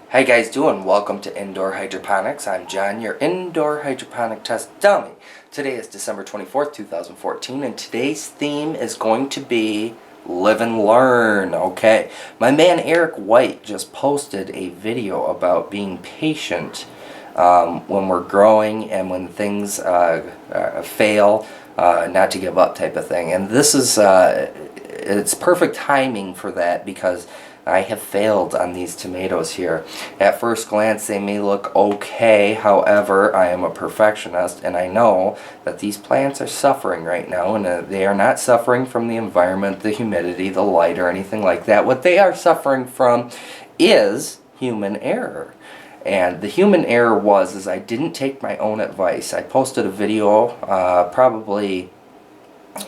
How you guys doing? Welcome to Indoor Hydroponics. I'm John, your indoor hydroponic test dummy. Today is December 24th, 2014, and today's theme is going to be live and learn. Okay, my man Eric White just posted a video about being patient when we're growing and when things fail, not to give up type of thing. And this is it's perfect timing for that because I have failed on these tomatoes here. At first glance they may look okay, however I am a perfectionist and I know that these plants are suffering right now, and they are not suffering from the environment, the humidity, the light, or anything like that. What they are suffering from is human error. And the human error is I didn't take my own advice. I posted a video probably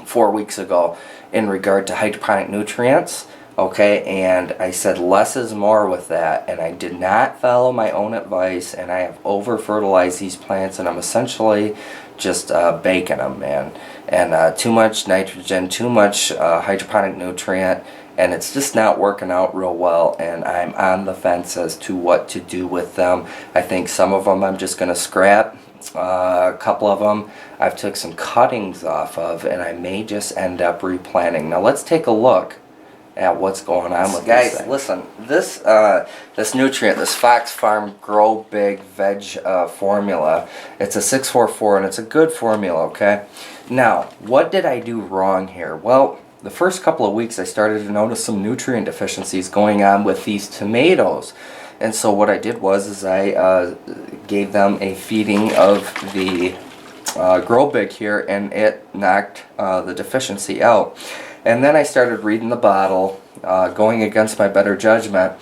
4 weeks ago in regard to hydroponic nutrients. Okay, and I said less is more with that, and I did not follow my own advice, and I have over-fertilized these plants, and I'm essentially just baking them, man. And too much nitrogen, too much hydroponic nutrient, and it's just not working out real well, and I'm on the fence as to what to do with them. I think some of them I'm just going to scrap. A couple of them I've took some cuttings off of, and I may just end up replanting. Now let's take a look at what's going on with guys. Listen, this nutrient, this Fox Farm Grow Big Veg formula, it's a 644 and it's a good formula. Okay, now what did I do wrong here? Well, the first couple of weeks I started to notice some nutrient deficiencies going on with these tomatoes, and so what I did was I gave them a feeding of the Grow Big here, and it knocked the deficiency out. And then I started reading the bottle, going against my better judgment.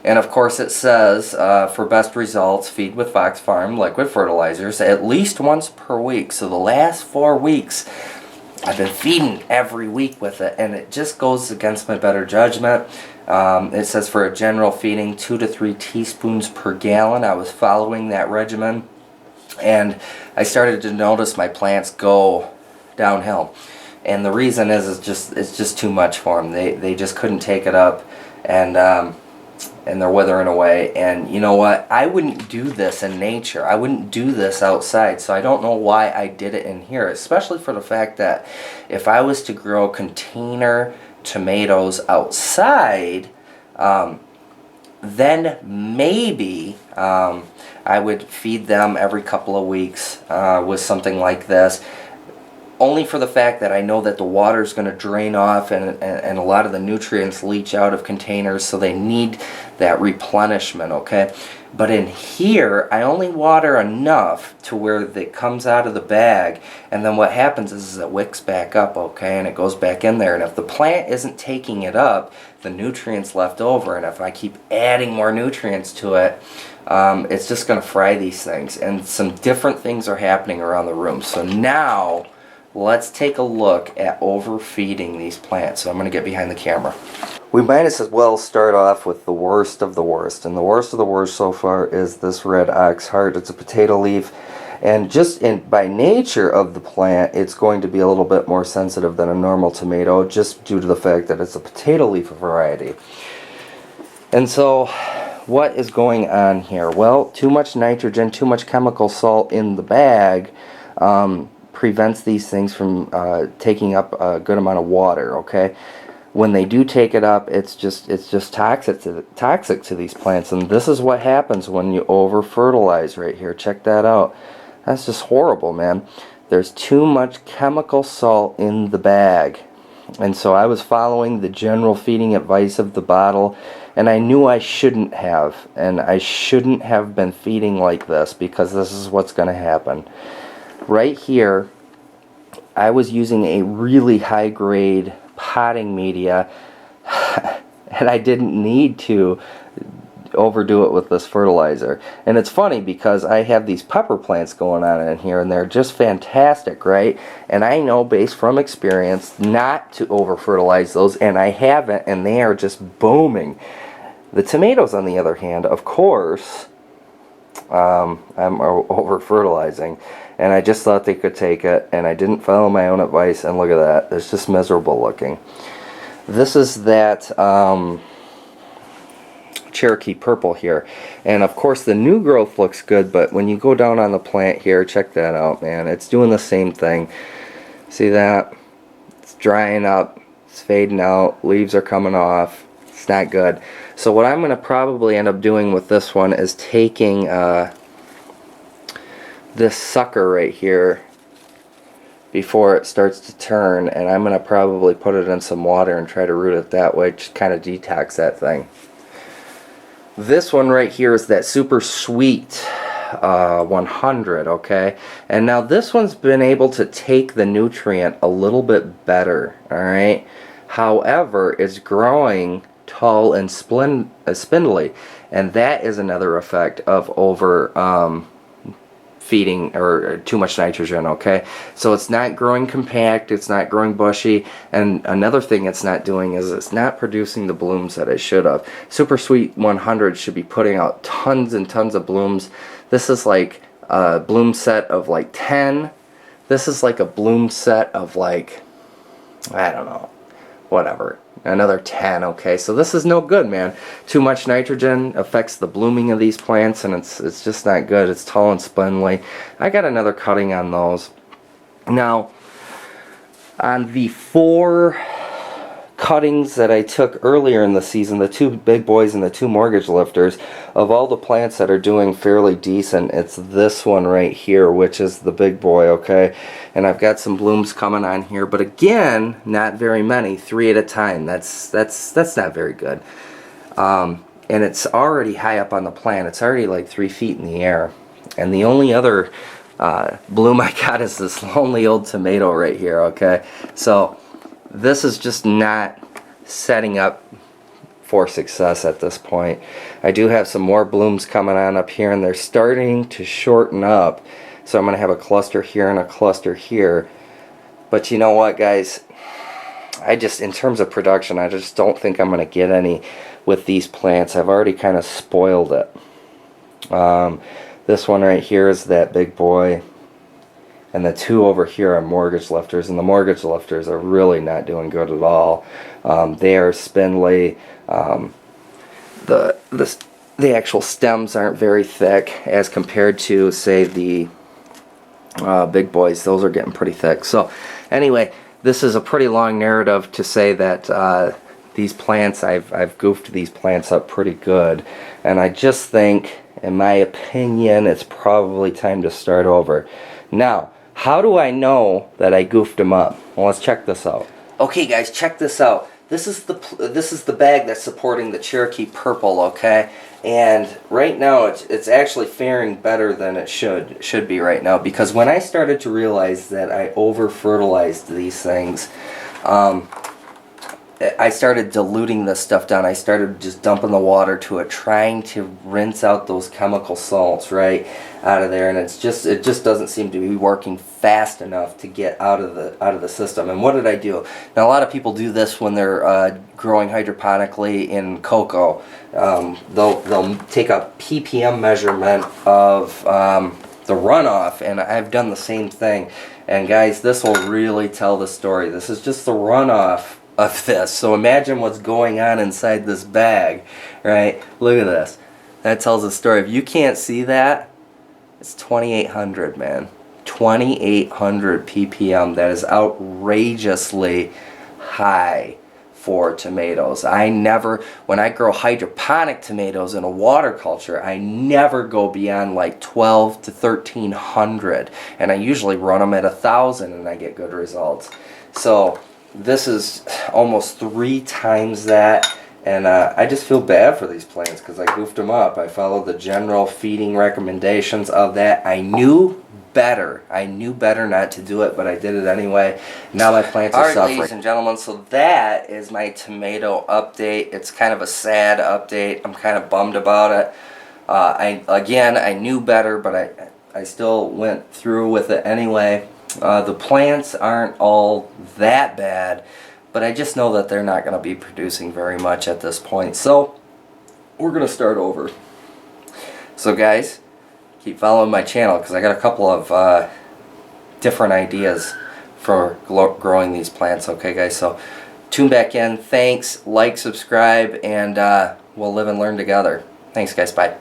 And of course it says, for best results, feed with Fox Farm liquid fertilizers at least once per week. So the last 4 weeks, I've been feeding every week with it, and it just goes against my better judgment. It says for a general feeding, 2 to 3 teaspoons per gallon. I was following that regimen, and I started to notice my plants go downhill. And the reason is it's just too much for them. They just couldn't take it up, and they're withering away. And you know what? I wouldn't do this in nature. I wouldn't do this outside. So I don't know why I did it in here, especially for the fact that if I was to grow container tomatoes outside, then maybe I would feed them every couple of weeks with something like this. Only for the fact that I know that the water is going to drain off, and a lot of the nutrients leach out of containers, so they need that replenishment, okay? But in here, I only water enough to where it comes out of the bag, and then what happens is it wicks back up, okay, and it goes back in there. And if the plant isn't taking it up, the nutrients left over, and if I keep adding more nutrients to it, it's just going to fry these things. And some different things are happening around the room. So now let's take a look at overfeeding these plants. So I'm going to get behind the camera. We might as well start off with the worst of the worst. And the worst of the worst so far is this red ox heart. It's a potato leaf. And just by nature of the plant, it's going to be a little bit more sensitive than a normal tomato, just due to the fact that it's a potato leaf variety. And so what is going on here? Well, too much nitrogen, too much chemical salt in the bag prevents these things from taking up a good amount of water. Okay, when they do take it up, it's just toxic to these plants, and this is what happens when you over fertilize right here. Check that out. That's just horrible, man. There's too much chemical salt in the bag, and so I was following the general feeding advice of the bottle, and I knew I shouldn't have, and I shouldn't have been feeding like this, because this is what's going to happen. Right here, I was using a really high grade potting media, and I didn't need to overdo it with this fertilizer. And it's funny because I have these pepper plants going on in here, and they're just fantastic, right? And I know, based from experience, not to over fertilize those, and I haven't, and they are just booming. The tomatoes, on the other hand, of course, I'm over fertilizing, and I just thought they could take it, and I didn't follow my own advice, and look at that. It's just miserable looking. This is that Cherokee Purple here. And of course the new growth looks good, but when you go down on the plant here, check that out, man. It's doing the same thing. See that? It's drying up, it's fading out, leaves are coming off. It's not good. So what I'm going to probably end up doing with this one is taking this sucker right here before it starts to turn, and I'm going to probably put it in some water and try to root it that way, just kind of detox that thing. This one right here is that super sweet 100, okay? And now this one's been able to take the nutrient a little bit better, alright? However, it's growing tall and spindly, and that is another effect of over feeding or too much nitrogen, okay? So it's not growing compact, it's not growing bushy, and another thing it's not doing is it's not producing the blooms that it should have. Super Sweet 100 should be putting out tons and tons of blooms. This is like a bloom set of like 10. This is like a bloom set of like, I don't know, whatever, another 10, okay? So this is no good, man. Too much nitrogen affects the blooming of these plants, and it's just not good. It's tall and spindly. I got another cutting on those. Now, on the 4 cuttings that I took earlier in the season, the 2 big boys and the 2 mortgage lifters, of all the plants that are doing fairly decent, it's this one right here, which is the big boy, okay? And I've got some blooms coming on here, but again, not very many, 3 at a time. That's not very good. And it's already high up on the plant. It's already like 3 feet in the air. And the only other bloom I got is this lonely old tomato right here, okay? So this is just not setting up for success at this point. I do have some more blooms coming on up here, and they're starting to shorten up. So I'm going to have a cluster here and a cluster here. But you know what, guys? In terms of production, I just don't think I'm going to get any with these plants. I've already kind of spoiled it. This one right here is that big boy. And the 2 over here are mortgage lifters, and the mortgage lifters are really not doing good at all. They are spindly. The actual stems aren't very thick as compared to, say, the big boys. Those are getting pretty thick. So anyway, this is a pretty long narrative to say that these plants, I've goofed these plants up pretty good, and I just think, in my opinion, it's probably time to start over. Now, how do I know that I goofed them up? Well, let's check this out. Okay, guys, check this out. This is the bag that's supporting the Cherokee Purple, okay? And right now it's actually faring better than it should be right now, because when I started to realize that I over-fertilized these things, I started diluting this stuff down. I started just dumping the water to it, trying to rinse out those chemical salts right out of there, and it just doesn't seem to be working fast enough to get out of the system. And what did I do? Now, a lot of people do this when they're growing hydroponically in cocoa. They'll take a ppm measurement of the runoff, and I've done the same thing. And guys, this will really tell the story. This is just the runoff of this. So imagine what's going on inside this bag, right? Look at this. That tells a story. If you can't see that, it's 2,800, man. 2,800 ppm. That is outrageously high for tomatoes. When I grow hydroponic tomatoes in a water culture, I never go beyond like 12 to 1,300, and I usually run them at 1,000 and I get good results. So this is almost 3 times that, and I just feel bad for these plants because I goofed them up. I followed the general feeding recommendations of that. I knew better. I knew better not to do it, but I did it anyway. Now my plants are suffering. Ladies and gentlemen, so that is my tomato update. It's kind of a sad update. I'm kind of bummed about it. I knew better, but I still went through with it anyway. The plants aren't all that bad, but I just know that they're not going to be producing very much at this point. So we're going to start over. So guys, keep following my channel because I got a couple of different ideas for growing these plants. Okay guys, so tune back in. Thanks, like, subscribe, and we'll live and learn together. Thanks, guys. Bye.